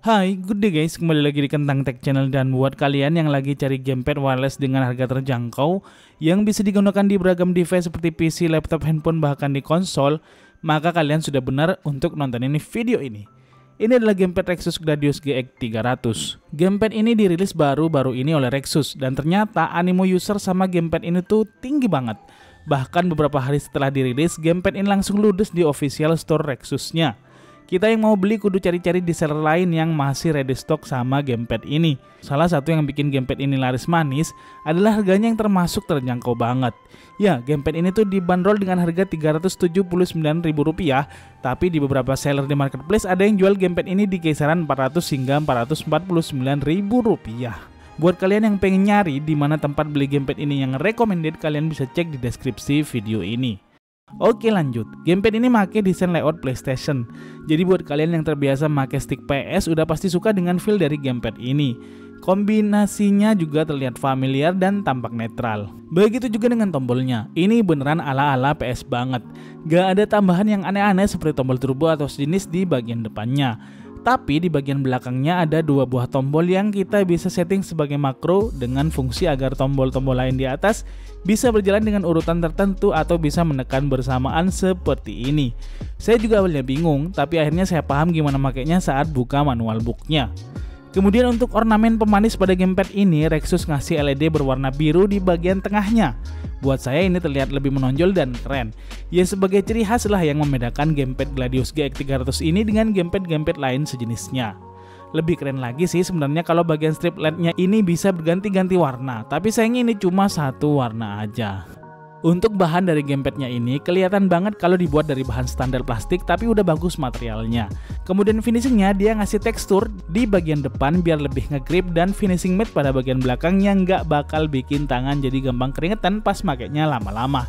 Hai, good day guys, kembali lagi di Kentang Tech Channel. Dan buat kalian yang lagi cari gamepad wireless dengan harga terjangkau yang bisa digunakan di beragam device seperti PC, laptop, handphone, bahkan di konsol, maka kalian sudah benar untuk nonton video ini. Ini adalah gamepad Rexus Gladius GX 300. Gamepad ini dirilis baru-baru ini oleh Rexus dan ternyata animo user sama gamepad ini tuh tinggi banget. Bahkan beberapa hari setelah dirilis, gamepad ini langsung ludes di official store Rexusnya. Kita yang mau beli kudu cari-cari di seller lain yang masih ready stock sama gamepad ini. Salah satu yang bikin gamepad ini laris manis adalah harganya yang termasuk terjangkau banget. Ya, gamepad ini tuh dibanderol dengan harga Rp379.000, tapi di beberapa seller di marketplace ada yang jual gamepad ini di kisaran Rp400 hingga Rp449.000. Buat kalian yang pengen nyari di mana tempat beli gamepad ini yang recommended, kalian bisa cek di deskripsi video ini. Oke, lanjut. Gamepad ini make desain layout PlayStation. Jadi buat kalian yang terbiasa make stick PS udah pasti suka dengan feel dari gamepad ini. Kombinasinya juga terlihat familiar dan tampak netral. Begitu juga dengan tombolnya. Ini beneran ala-ala PS banget. Gak ada tambahan yang aneh-aneh seperti tombol turbo atau sejenis di bagian depannya. Tapi di bagian belakangnya ada dua buah tombol yang kita bisa setting sebagai makro dengan fungsi agar tombol-tombol lain di atas bisa berjalan dengan urutan tertentu atau bisa menekan bersamaan seperti ini. Saya juga awalnya bingung, tapi akhirnya saya paham gimana makainya saat buka manual booknya. Kemudian untuk ornamen pemanis pada gamepad ini, Rexus ngasih LED berwarna biru di bagian tengahnya. Buat saya ini terlihat lebih menonjol dan keren. Ya, sebagai ciri khas lah yang membedakan gamepad Gladius GX 300 ini dengan gamepad-gamepad lain sejenisnya. Lebih keren lagi sih sebenarnya kalau bagian strip LED-nya ini bisa berganti-ganti warna, tapi sayangnya ini cuma satu warna aja. Untuk bahan dari gamepadnya ini kelihatan banget kalau dibuat dari bahan standar plastik tapi udah bagus materialnya. Kemudian finishingnya dia ngasih tekstur di bagian depan biar lebih ngegrip dan finishing matte pada bagian belakang yang nggak bakal bikin tangan jadi gampang keringetan pas makainya lama-lama.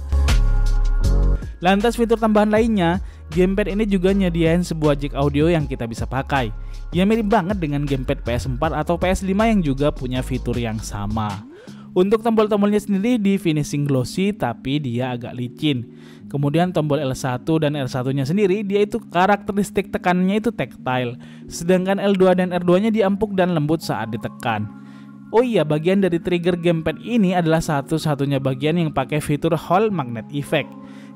Lantas fitur tambahan lainnya, gamepad ini juga nyediain sebuah jack audio yang kita bisa pakai. Ya mirip banget dengan gamepad PS4 atau PS5 yang juga punya fitur yang sama. Untuk tombol-tombolnya sendiri di finishing glossy tapi dia agak licin. Kemudian tombol L1 dan R1 nya sendiri dia itu karakteristik tekanannya itu tactile. Sedangkan L2 dan R2 nya dia empuk dan lembut saat ditekan. Oh iya, bagian dari trigger gamepad ini adalah satu-satunya bagian yang pakai fitur Hall Magnet Effect,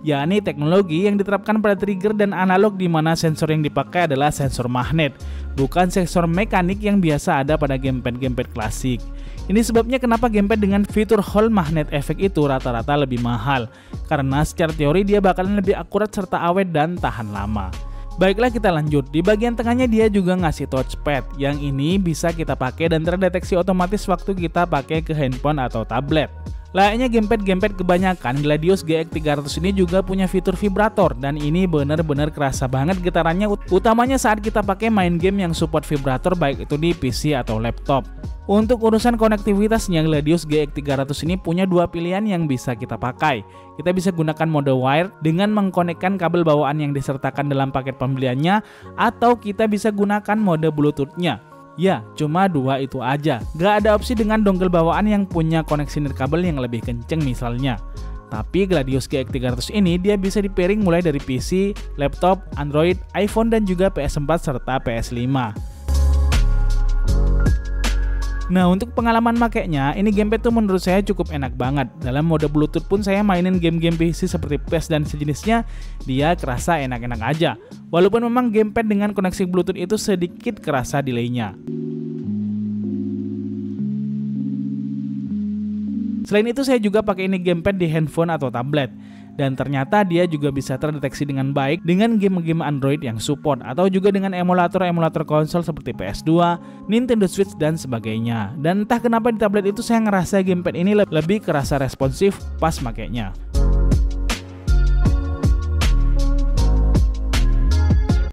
yakni teknologi yang diterapkan pada trigger dan analog di mana sensor yang dipakai adalah sensor magnet, bukan sensor mekanik yang biasa ada pada gamepad-gamepad klasik. Ini sebabnya kenapa gamepad dengan fitur Hall Magnet Effect itu rata-rata lebih mahal, karena secara teori dia bakalan lebih akurat serta awet dan tahan lama. Baiklah, kita lanjut. Di bagian tengahnya dia juga ngasih touchpad, yang ini bisa kita pakai dan terdeteksi otomatis waktu kita pakai ke handphone atau tablet. Layaknya gamepad-gamepad kebanyakan, Gladius GX 300 ini juga punya fitur vibrator dan ini bener-bener kerasa banget getarannya, utamanya saat kita pakai main game yang support vibrator baik itu di PC atau laptop. Untuk urusan konektivitasnya, Gladius GX 300 ini punya dua pilihan yang bisa kita pakai. Kita bisa gunakan mode wire dengan mengkonekkan kabel bawaan yang disertakan dalam paket pembeliannya, atau kita bisa gunakan mode Bluetooth-nya. Ya, cuma dua itu aja. Gak ada opsi dengan dongle bawaan yang punya koneksi nirkabel yang lebih kenceng misalnya. Tapi Gladius GX 300 ini dia bisa di pairing mulai dari PC, laptop, Android, iPhone, dan juga PS4 serta PS5. Nah, untuk pengalaman makainya, ini gamepad tuh menurut saya cukup enak banget. Dalam mode Bluetooth pun saya mainin game-game PC seperti PES dan sejenisnya, dia kerasa enak-enak aja. Walaupun memang gamepad dengan koneksi Bluetooth itu sedikit kerasa delay-nya. Selain itu saya juga pakai ini gamepad di handphone atau tablet. Dan ternyata dia juga bisa terdeteksi dengan baik dengan game-game Android yang support atau juga dengan emulator-emulator konsol seperti PS2, Nintendo Switch, dan sebagainya. Dan entah kenapa di tablet itu saya ngerasa gamepad ini lebih kerasa responsif pas makainya.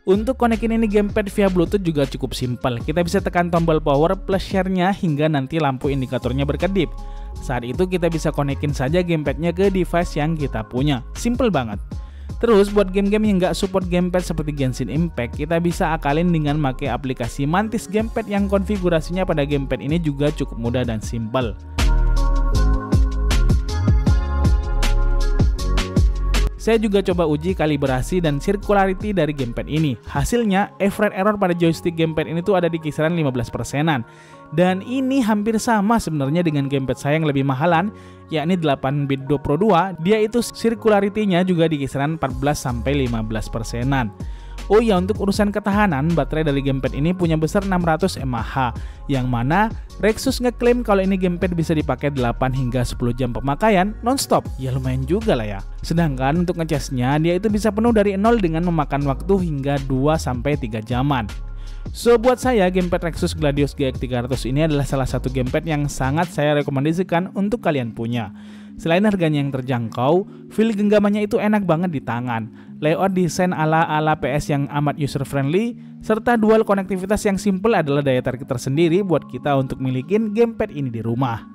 Untuk konekin ini gamepad via Bluetooth juga cukup simpel. Kita bisa tekan tombol power plus share-nya hingga nanti lampu indikatornya berkedip. Saat itu kita bisa konekin saja gamepadnya ke device yang kita punya. Simple banget. Terus buat game-game yang nggak support gamepad seperti Genshin Impact, kita bisa akalin dengan pakai aplikasi Mantis Gamepad yang konfigurasinya pada gamepad ini juga cukup mudah dan simple. Saya juga coba uji kalibrasi dan circularity dari gamepad ini. Hasilnya, average error pada joystick gamepad ini tuh ada di kisaran 15%-an. Dan ini hampir sama sebenarnya dengan gamepad saya yang lebih mahalan, yakni 8-bit Do Pro 2. Dia itu circularity-nya juga di kisaran 14-15%-an. Oh ya, untuk urusan ketahanan, baterai dari gamepad ini punya besar 600 mAh, yang mana Rexus ngeklaim kalau ini gamepad bisa dipakai 8 hingga 10 jam pemakaian non-stop. Ya lumayan juga lah ya. Sedangkan untuk ngecasnya, dia itu bisa penuh dari nol dengan memakan waktu hingga 2-3 jaman. So, buat saya, gamepad Rexus Gladius GX 300 ini adalah salah satu gamepad yang sangat saya rekomendasikan untuk kalian punya. Selain harganya yang terjangkau, feel genggamannya itu enak banget di tangan. Layout desain ala PS yang amat user friendly, serta dual konektivitas yang simple adalah daya tarik tersendiri buat kita untuk milikin gamepad ini di rumah.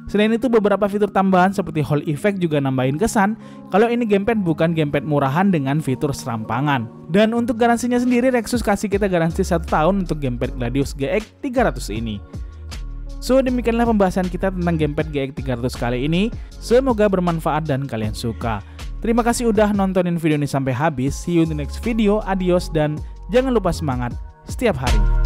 Selain itu, beberapa fitur tambahan seperti Hall Effect juga nambahin kesan kalau ini gamepad bukan gamepad murahan dengan fitur serampangan. Dan untuk garansinya sendiri, Rexus kasih kita garansi 1 tahun untuk gamepad Gladius GX 300 ini. So, demikianlah pembahasan kita tentang gamepad GX 300 kali ini. Semoga bermanfaat dan kalian suka. Terima kasih udah nontonin video ini sampai habis. See you in the next video. Adios dan jangan lupa semangat setiap hari.